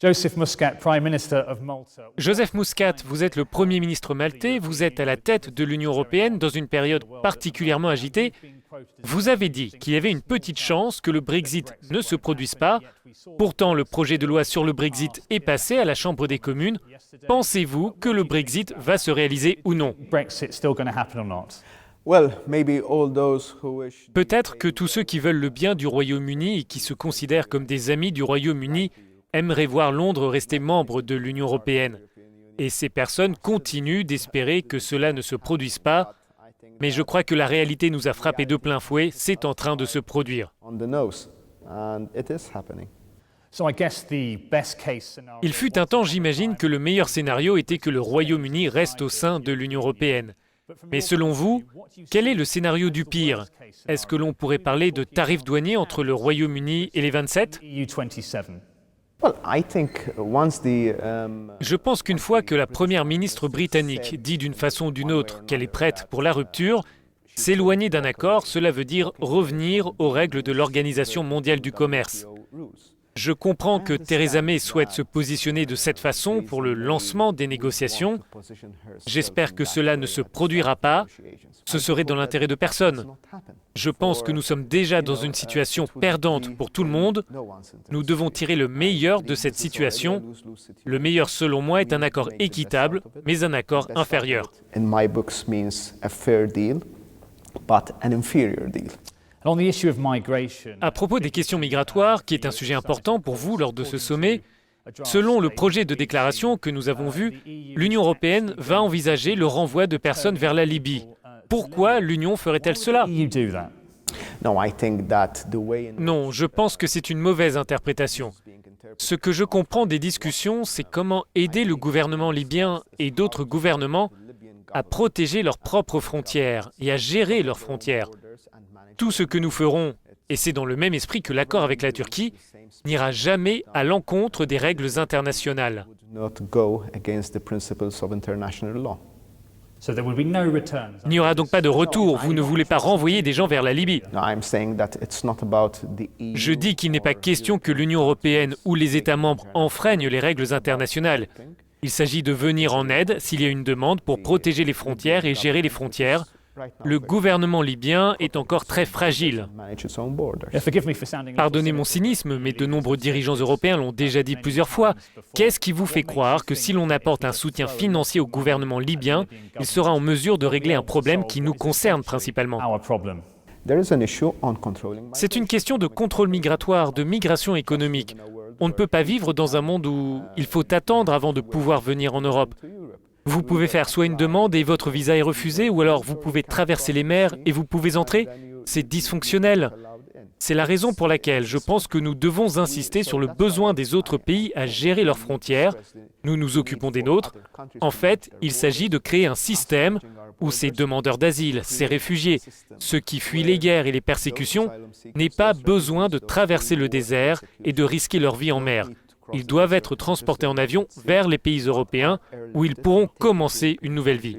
Joseph Muscat, vous êtes le Premier ministre maltais, vous êtes à la tête de l'Union européenne dans une période particulièrement agitée. Vous avez dit qu'il y avait une petite chance que le Brexit ne se produise pas. Pourtant, le projet de loi sur le Brexit est passé à la Chambre des communes. Pensez-vous que le Brexit va se réaliser ou non? Peut-être que tous ceux qui veulent le bien du Royaume-Uni et qui se considèrent comme des amis du Royaume-Uni aimeraient voir Londres rester membre de l'Union européenne. Et ces personnes continuent d'espérer que cela ne se produise pas. Mais je crois que la réalité nous a frappés de plein fouet, c'est en train de se produire. Il fut un temps, j'imagine, que le meilleur scénario était que le Royaume-Uni reste au sein de l'Union européenne. Mais selon vous, quel est le scénario du pire? Est-ce que l'on pourrait parler de tarifs douaniers entre le Royaume-Uni et les 27? Je pense qu'une fois que la première ministre britannique dit d'une façon ou d'une autre qu'elle est prête pour la rupture, s'éloigner d'un accord, cela veut dire revenir aux règles de l'Organisation mondiale du commerce. Je comprends que Theresa May souhaite se positionner de cette façon pour le lancement des négociations. J'espère que cela ne se produira pas. Ce serait dans l'intérêt de personne. Je pense que nous sommes déjà dans une situation perdante pour tout le monde. Nous devons tirer le meilleur de cette situation. Le meilleur, selon moi, est un accord équitable, mais un accord inférieur. À propos des questions migratoires, qui est un sujet important pour vous lors de ce sommet, selon le projet de déclaration que nous avons vu, l'Union européenne va envisager le renvoi de personnes vers la Libye. Pourquoi l'Union ferait-elle cela? Non, je pense que c'est une mauvaise interprétation. Ce que je comprends des discussions, c'est comment aider le gouvernement libyen et d'autres gouvernements à protéger leurs propres frontières et à gérer leurs frontières. Tout ce que nous ferons, et c'est dans le même esprit que l'accord avec la Turquie, n'ira jamais à l'encontre des règles internationales. Il n'y aura donc pas de retour. Vous ne voulez pas renvoyer des gens vers la Libye. Je dis qu'il n'est pas question que l'Union européenne ou les États membres enfreignent les règles internationales. Il s'agit de venir en aide s'il y a une demande pour protéger les frontières et gérer les frontières. Le gouvernement libyen est encore très fragile. Pardonnez mon cynisme, mais de nombreux dirigeants européens l'ont déjà dit plusieurs fois. Qu'est-ce qui vous fait croire que si l'on apporte un soutien financier au gouvernement libyen, il sera en mesure de régler un problème qui nous concerne principalement? C'est une question de contrôle migratoire, de migration économique. On ne peut pas vivre dans un monde où il faut attendre avant de pouvoir venir en Europe. Vous pouvez faire soit une demande et votre visa est refusé, ou alors vous pouvez traverser les mers et vous pouvez entrer. C'est dysfonctionnel. C'est la raison pour laquelle je pense que nous devons insister sur le besoin des autres pays à gérer leurs frontières. Nous nous occupons des nôtres. En fait, il s'agit de créer un système où ces demandeurs d'asile, ces réfugiés, ceux qui fuient les guerres et les persécutions, n'aient pas besoin de traverser le désert et de risquer leur vie en mer. Ils doivent être transportés en avion vers les pays européens où ils pourront commencer une nouvelle vie.